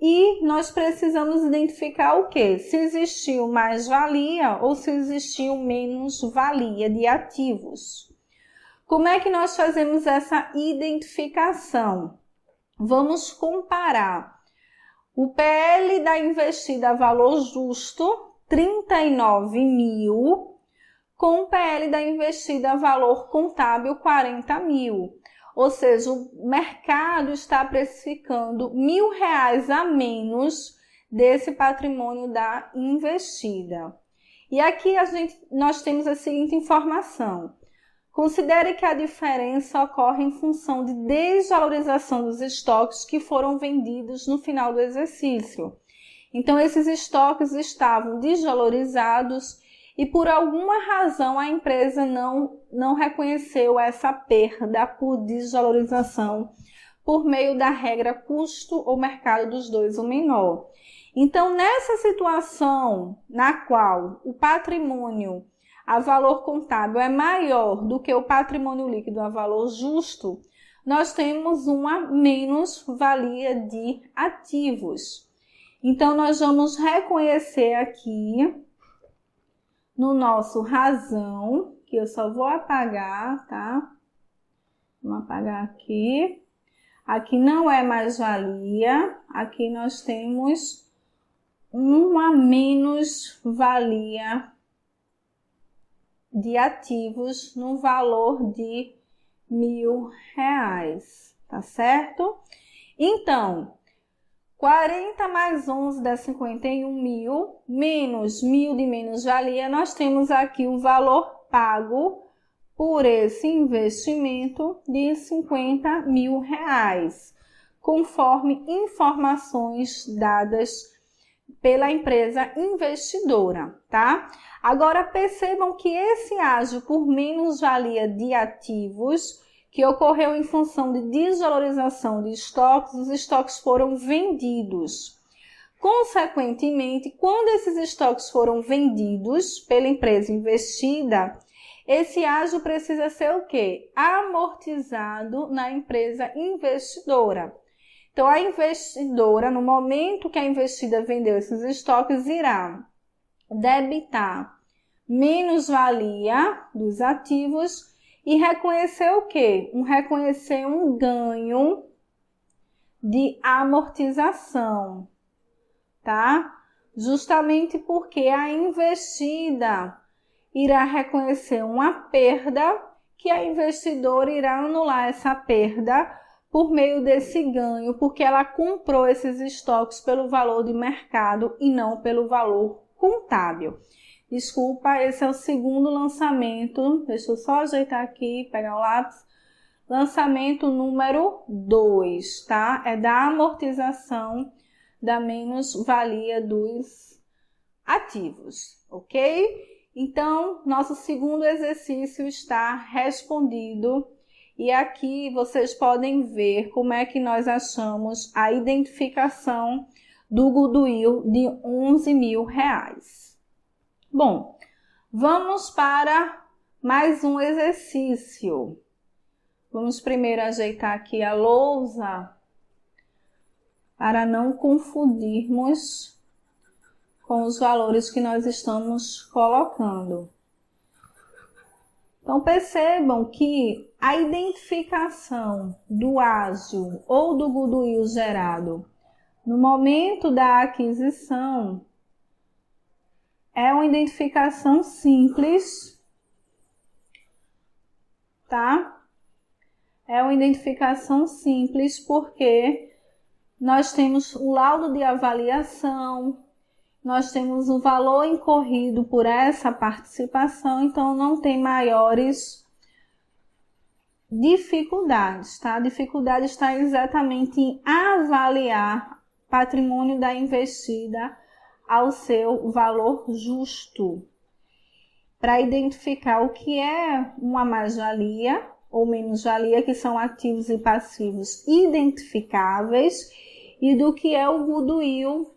Speaker 1: e nós precisamos identificar o quê? Se existiu mais-valia ou se existiu menos-valia de ativos. Como é que nós fazemos essa identificação? Vamos comparar O PL da investida valor justo, 39.000, com o PL da investida valor contábil, 40.000. Ou seja, o mercado está precificando R$ 1.000 a menos desse patrimônio da investida. E aqui nós temos a seguinte informação. Considere que a diferença ocorre em função de desvalorização dos estoques que foram vendidos no final do exercício. Então, esses estoques estavam desvalorizados e por alguma razão a empresa não reconheceu essa perda por desvalorização por meio da regra custo ou mercado dos dois o menor. Então, nessa situação na qual o patrimônio a valor contábil é maior do que o patrimônio líquido a valor justo, nós temos uma menos-valia de ativos. Então, nós vamos reconhecer aqui no nosso razão, que eu só vou apagar, tá? Vamos apagar aqui. Aqui não é mais-valia, aqui nós temos uma menos-valia de ativos no valor de R$ 1.000, tá certo? Então, 40 mais 11 dá 51.000, menos 1.000 de menos-valia, nós temos aqui o valor pago por esse investimento de R$ 50.000, conforme informações dadas pela empresa investidora, tá? Agora percebam que esse ágio por menos-valia de ativos que ocorreu em função de desvalorização de estoques, os estoques foram vendidos. Consequentemente, quando esses estoques foram vendidos pela empresa investida, esse ágio precisa ser o quê? Amortizado na empresa investidora. Então, a investidora, no momento que a investida vendeu esses estoques, irá debitar menos-valia dos ativos e reconhecer o quê? Reconhecer um ganho de amortização, tá? Justamente porque a investida irá reconhecer uma perda que a investidora irá anular essa perda por meio desse ganho, porque ela comprou esses estoques pelo valor de mercado e não pelo valor contábil. Desculpa, esse é o segundo lançamento. Deixa eu só ajeitar aqui, pegar o lápis. Lançamento número 2, tá? É da amortização da menos-valia dos ativos, ok? Então, nosso segundo exercício está respondido. E aqui vocês podem ver como é que nós achamos a identificação do goodwill de R$ 11.000. Bom, vamos para mais um exercício. Vamos primeiro ajeitar aqui a lousa para não confundirmos com os valores que nós estamos colocando. Então, percebam que a identificação do ágio ou do goodwill gerado no momento da aquisição é uma identificação simples, tá? É uma identificação simples porque nós temos o laudo de avaliação, nós temos o valor incorrido por essa participação, então não tem maiores dificuldades, tá? A dificuldade está exatamente em avaliar o patrimônio da investida ao seu valor justo, para identificar o que é uma mais-valia ou menos-valia, que são ativos e passivos identificáveis, e do que é o goodwill,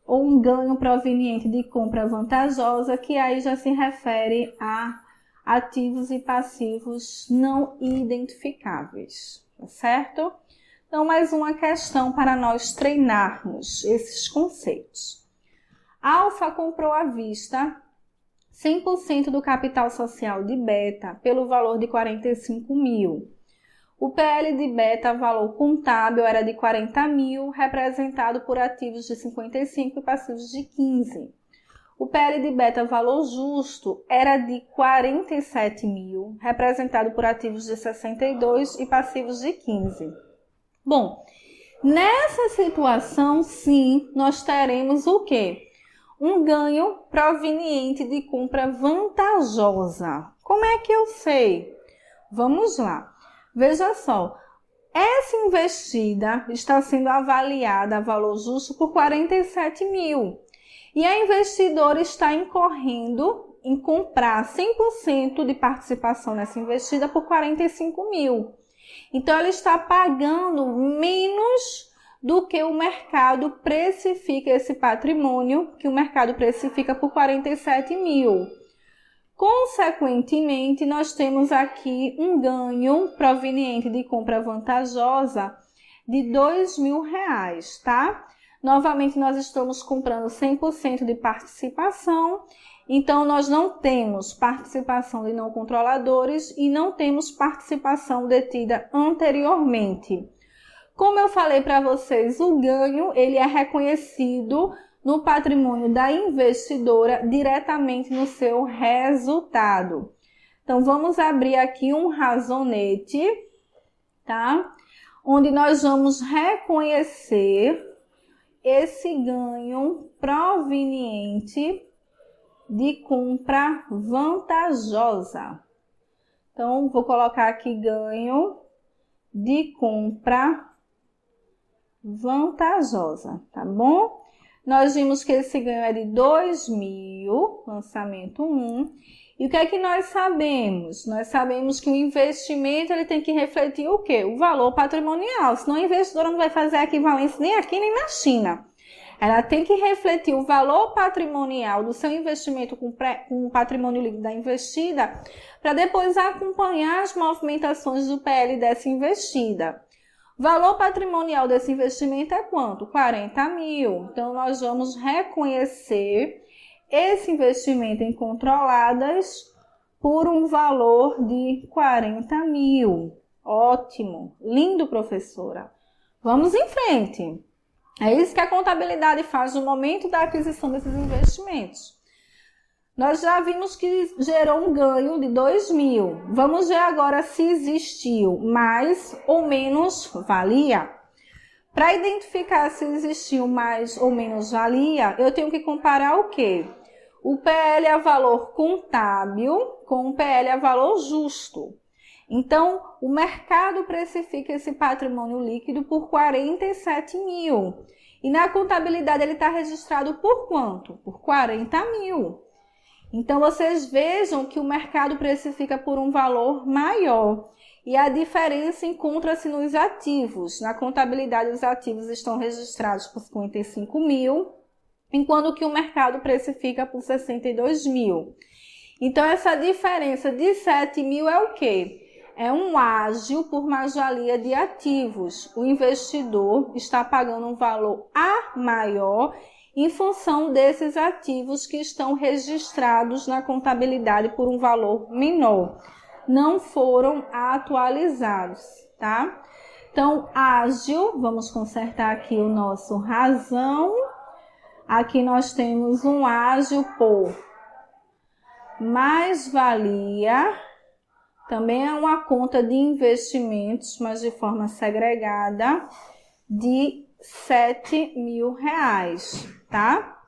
Speaker 1: ou um ganho proveniente de compra vantajosa, que aí já se refere a ativos e passivos não identificáveis, tá certo? Então, mais uma questão para nós treinarmos esses conceitos. A Alfa comprou à vista 100% do capital social de Beta pelo valor de 45.000. O PL de beta, valor contábil, era de 40 mil, representado por ativos de 55 e passivos de 15. O PL de beta, valor justo, era de 47 mil, representado por ativos de 62 e passivos de 15. Bom, nessa situação, sim, nós teremos o quê? Um ganho proveniente de compra vantajosa. Como é que eu sei? Vamos lá. Veja só, essa investida está sendo avaliada a valor justo por 47 mil. E a investidora está incorrendo em comprar 100% de participação nessa investida por 45 mil. Então, ela está pagando menos do que o mercado precifica esse patrimônio, que o mercado precifica por 47 mil. Consequentemente, nós temos aqui um ganho proveniente de compra vantajosa de R$2.000, tá? Novamente, nós estamos comprando 100% de participação, então nós não temos participação de não controladores e não temos participação detida anteriormente. Como eu falei para vocês, o ganho ele é reconhecido no patrimônio da investidora diretamente no seu resultado. Então, vamos abrir aqui um razonete, tá? Onde nós vamos reconhecer esse ganho proveniente de compra vantajosa. Então, vou colocar aqui ganho de compra vantajosa, tá bom? Nós vimos que esse ganho é de 2.000, lançamento 1. E o que é que nós sabemos? Nós sabemos que o investimento ele tem que refletir o quê? O valor patrimonial, senão a investidora não vai fazer a equivalência nem aqui nem na China. Ela tem que refletir o valor patrimonial do seu investimento com o patrimônio líquido da investida para depois acompanhar as movimentações do PL dessa investida. O valor patrimonial desse investimento é quanto? 40 mil. Então, nós vamos reconhecer esse investimento em controladas por um valor de 40 mil. Ótimo! Lindo, professora! Vamos em frente! É isso que a contabilidade faz no momento da aquisição desses investimentos. Nós já vimos que gerou um ganho de 2.000. Vamos ver agora se existiu mais ou menos valia. Para identificar se existiu mais ou menos valia, eu tenho que comparar o quê? O PL a valor contábil com o PL a valor justo. Então, o mercado precifica esse patrimônio líquido por 47 mil. E na contabilidade ele está registrado por quanto? Por 40 mil. Então, vocês vejam que o mercado precifica por um valor maior. E a diferença encontra-se nos ativos. Na contabilidade, os ativos estão registrados por 55 mil, enquanto que o mercado precifica por 62 mil. Então, essa diferença de 7 mil é o quê? É um ágio por mais-valia de ativos. O investidor está pagando um valor A maior em função desses ativos que estão registrados na contabilidade por um valor menor. Não foram atualizados, tá? Então, ágio, vamos consertar aqui o nosso razão. Aqui nós temos um ágio por mais-valia. Também é uma conta de investimentos, mas de forma segregada, de R$7.000, tá?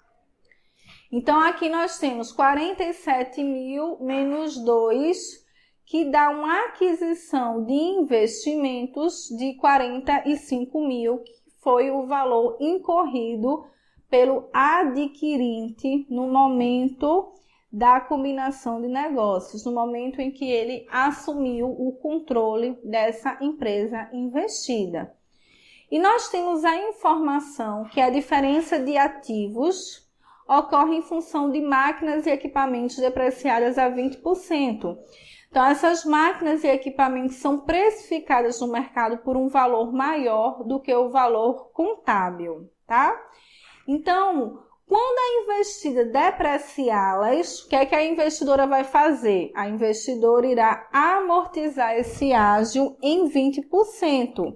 Speaker 1: Então, aqui nós temos 47 mil menos 2, que dá uma aquisição de investimentos de 45 mil, que foi o valor incorrido pelo adquirente no momento da combinação de negócios, no momento em que ele assumiu o controle dessa empresa investida. E nós temos a informação que a diferença de ativos ocorre em função de máquinas e equipamentos depreciadas a 20%. Então, essas máquinas e equipamentos são precificadas no mercado por um valor maior do que o valor contábil, tá? Então, Quando a investida depreciá-las, o que é que a investidora vai fazer? A investidora irá amortizar esse ágio em 20%.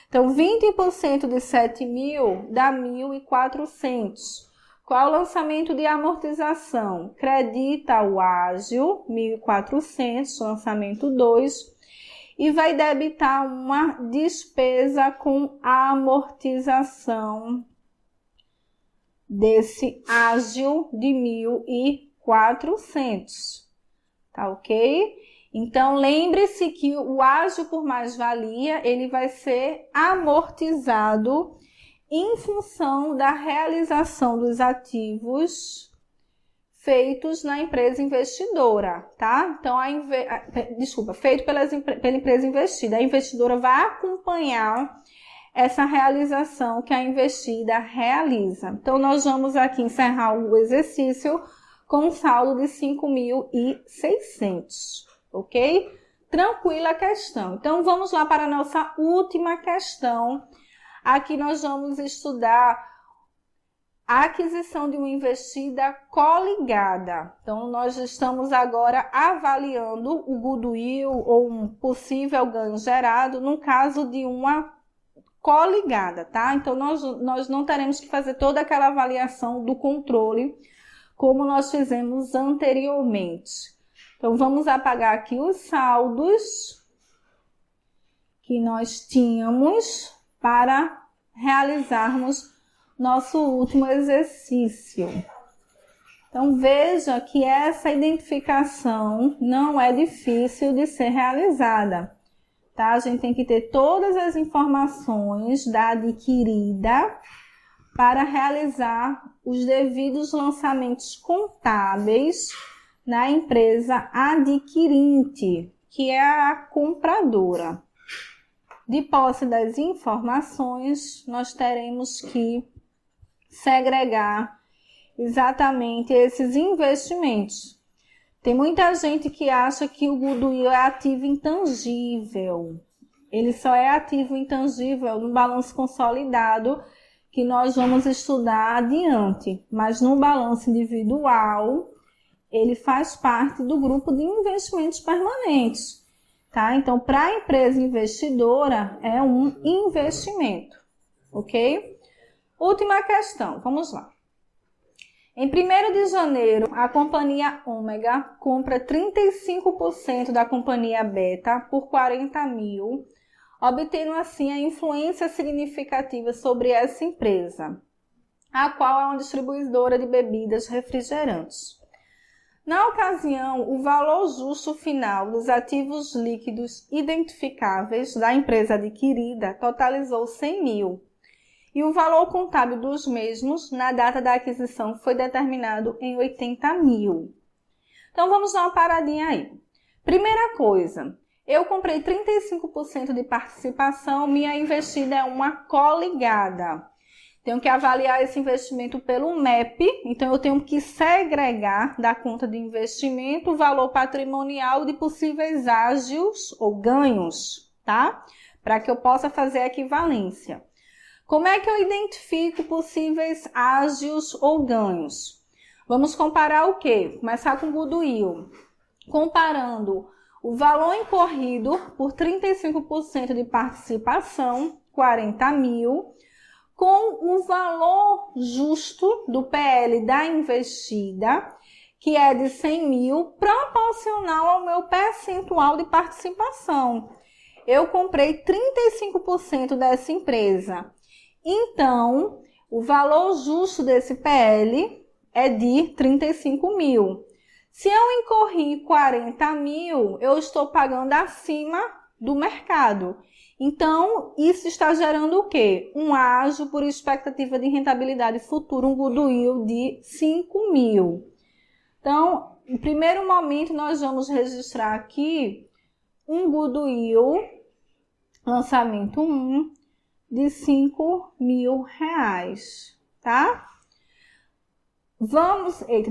Speaker 1: Então, 20% de 7.000 dá 1.400. Qual é o lançamento de amortização? Credita o ágio, 1.400, lançamento 2, e vai debitar uma despesa com amortização desse ágio de 1.400, tá ok? Então, lembre-se que o ágio por mais-valia, ele vai ser amortizado em função da realização dos ativos feitos na empresa investidora, tá? Então, feito pela empresa investida. A investidora vai acompanhar essa realização que a investida realiza. Então, nós vamos aqui encerrar o exercício com um saldo de 5.600, ok? Tranquila a questão. Então, vamos lá para a nossa última questão. Aqui nós vamos estudar a aquisição de uma investida coligada. Então, nós estamos agora avaliando o goodwill ou um possível ganho gerado no caso de uma coligada, tá? Então, nós não teremos que fazer toda aquela avaliação do controle como nós fizemos anteriormente. Então, vamos apagar aqui os saldos que nós tínhamos para realizarmos nosso último exercício. Então, veja que essa identificação não é difícil de ser realizada, tá? A gente tem que ter todas as informações da adquirida para realizar os devidos lançamentos contábeis na empresa adquirente, que é a compradora. De posse das informações, nós teremos que segregar exatamente esses investimentos. Tem muita gente que acha que o goodwill é ativo intangível. Ele só é ativo intangível no balanço consolidado, que nós vamos estudar adiante. Mas no balanço individual, ele faz parte do grupo de investimentos permanentes. Tá? Então, para a empresa investidora, é um investimento, ok? Última questão, vamos lá. Em 1º de janeiro, a companhia Ômega compra 35% da companhia Beta por 40.000, obtendo assim a influência significativa sobre essa empresa, a qual é uma distribuidora de bebidas refrigerantes. Na ocasião, o valor justo final dos ativos líquidos identificáveis da empresa adquirida totalizou 100.000 e o valor contábil dos mesmos na data da aquisição foi determinado em 80.000. Então, vamos dar uma paradinha aí. Primeira coisa, eu comprei 35% de participação, minha investida é uma coligada. Tenho que avaliar esse investimento pelo MEP, então eu tenho que segregar da conta de investimento o valor patrimonial de possíveis ágios ou ganhos, tá? Para que eu possa fazer a equivalência. Como é que eu identifico possíveis ágios ou ganhos? Vamos comparar o quê? Começar com o goodwill. Comparando o valor incorrido por 35% de participação, 40.000, com o valor justo do PL da investida, que é de 100.000, proporcional ao meu percentual de participação. Eu comprei 35% dessa empresa. Então, o valor justo desse PL é de 35.000. Se eu incorri 40.000, eu estou pagando acima do mercado. Então, isso está gerando o quê? Um ágio por expectativa de rentabilidade futura, um goodwill de 5.000. Então, em primeiro momento, nós vamos registrar aqui um goodwill, lançamento 1, de R$5.000, tá?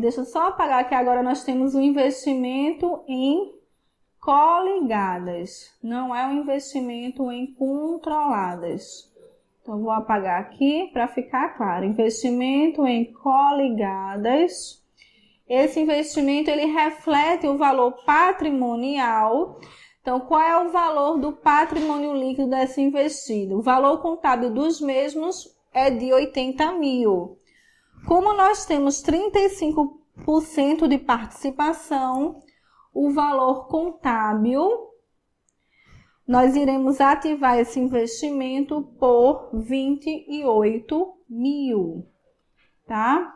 Speaker 1: Deixa eu só apagar que agora nós temos um investimento em coligadas, não é um investimento em controladas. Então, vou apagar aqui para ficar claro. Investimento em coligadas. Esse investimento, ele reflete o valor patrimonial. Então, qual é o valor do patrimônio líquido desse investido? O valor contábil dos mesmos é de 80 mil. Como nós temos 35% de participação, o valor contábil, nós iremos ativar esse investimento por 28 mil, tá?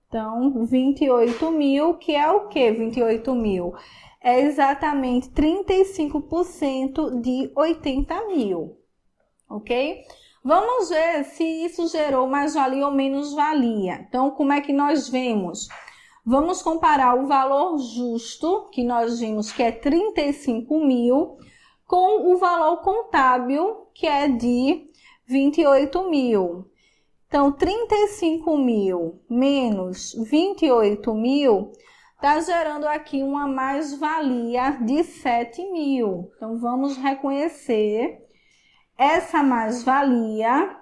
Speaker 1: Então, 28 mil, que é o quê? 28 mil? É exatamente 35% de 80 mil, ok? Vamos ver se isso gerou mais-valia ou menos-valia. Então, como é que nós vemos? Vamos comparar o valor justo, que nós vimos que é 35 mil, com o valor contábil, que é de 28 mil. Então, 35 mil menos 28 mil está gerando aqui uma mais-valia de 7 mil. Então, vamos reconhecer essa mais-valia,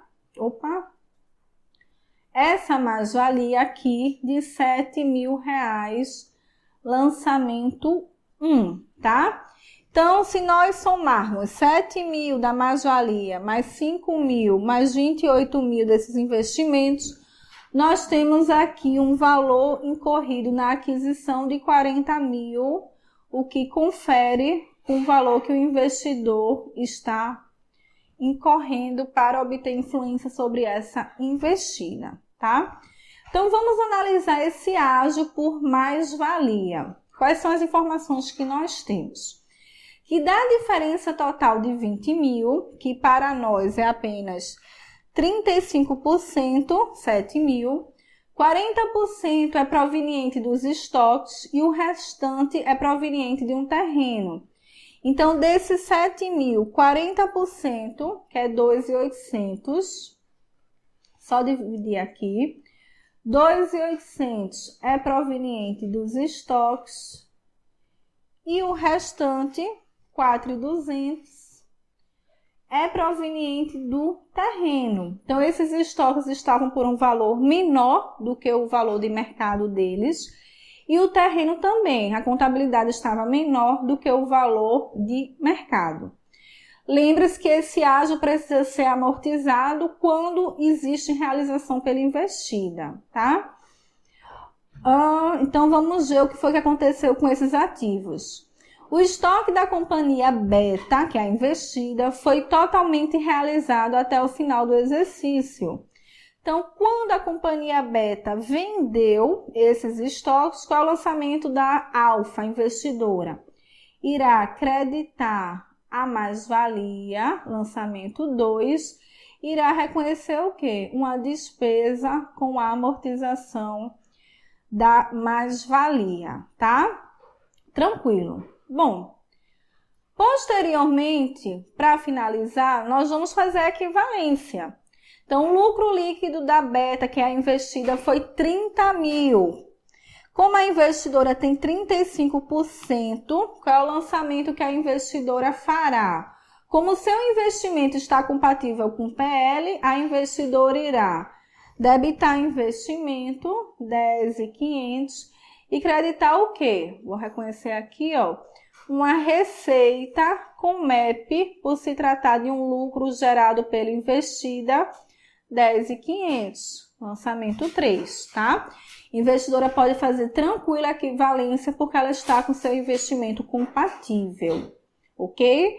Speaker 1: essa mais-valia aqui de 7 mil reais, lançamento 1, tá? Então, se nós somarmos 7 mil da mais-valia, mais 5 mil, mais 28 mil desses investimentos, nós temos aqui um valor incorrido na aquisição de 40 mil, o que confere com o valor que o investidor está incorrendo para obter influência sobre essa investida, tá? Então, vamos analisar esse ágio por mais-valia. Quais são as informações que nós temos? Que dá a diferença total de 20 mil, que para nós é apenas 35%, 7 mil, 40% é proveniente dos estoques e o restante é proveniente de um terreno. Então, desses 7 mil, 40%, que é 2.800, só dividir aqui, 2.800 é proveniente dos estoques e o restante, 4.200, é proveniente do terreno. Então, esses estoques estavam por um valor menor do que o valor de mercado deles e o terreno também, a contabilidade estava menor do que o valor de mercado. Lembre-se que esse ágio precisa ser amortizado quando existe realização pela investida, tá? Então, vamos ver o que foi que aconteceu com esses ativos. O estoque da companhia Beta, que é a investida, foi totalmente realizado até o final do exercício. Então, quando a companhia Beta vendeu esses estoques, qual é o lançamento da Alfa investidora? Irá acreditar a mais-valia, lançamento 2, irá reconhecer o quê? Uma despesa com a amortização da mais-valia, tá? Tranquilo. Bom, posteriormente, para finalizar, nós vamos fazer a equivalência. Então, o lucro líquido da Beta, que é a investida, foi 30 mil. Como a investidora tem 35%, qual é o lançamento que a investidora fará? Como o seu investimento está compatível com o PL, a investidora irá debitar investimento, 10.500, e creditar o quê? Vou reconhecer aqui, ó, uma receita com MEP, por se tratar de um lucro gerado pela investida, 10.500, lançamento 3, tá? Investidora pode fazer tranquila a equivalência porque ela está com seu investimento compatível, ok?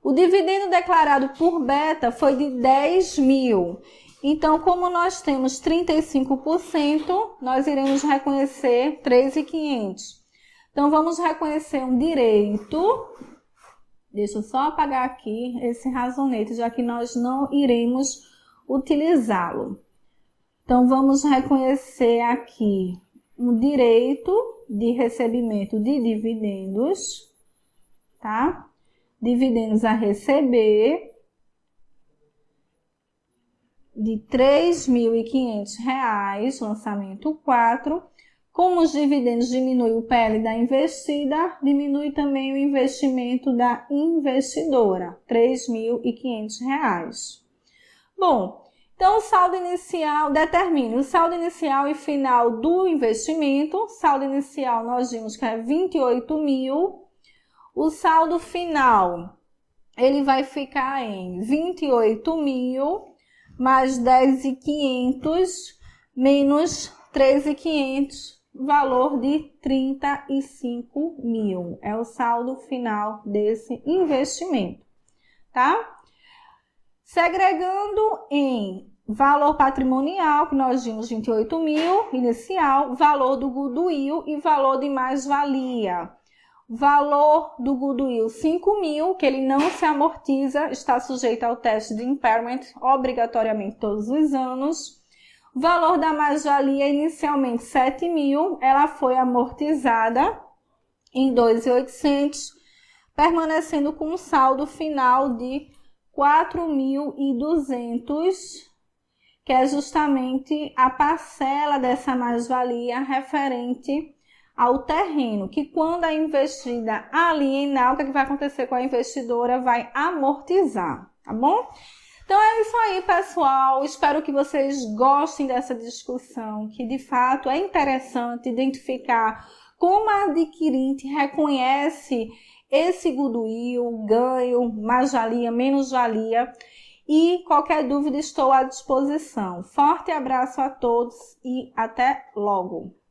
Speaker 1: O dividendo declarado por Beta foi de 10 mil. Então, como nós temos 35%, nós iremos reconhecer 3.500. Então, vamos reconhecer um direito. Deixa eu só apagar aqui esse razonete, já que nós não iremos utilizá-lo. Então, vamos reconhecer aqui um direito de recebimento de dividendos, tá? Dividendos a receber de R$ 3.500, lançamento 4. Como os dividendos diminuem o PL da investida, diminui também o investimento da investidora, R$ 3.500. Bom, então o saldo inicial, determine o saldo inicial e final do investimento. Saldo inicial nós vimos que é 28 mil. O saldo final, ele vai ficar em 28 mil mais 10.500 menos 13.500, valor de 35 mil. É o saldo final desse investimento, tá? Segregando em valor patrimonial, que nós vimos 28 mil inicial, valor do goodwill e valor de mais-valia. Valor do goodwill 5 mil, que ele não se amortiza, está sujeito ao teste de impairment obrigatoriamente todos os anos. Valor da mais-valia inicialmente 7 mil, ela foi amortizada em 2.800, permanecendo com um saldo final de 4.200, que é justamente a parcela dessa mais-valia referente ao terreno, que quando a investida alienar, o que vai acontecer com a investidora? Vai amortizar, tá bom? Então é isso aí, pessoal. Espero que vocês gostem dessa discussão, que de fato é interessante identificar como a adquirente reconhece esse goodwill, ganho, mais-valia, menos-valia. E qualquer dúvida estou à disposição. Forte abraço a todos e até logo!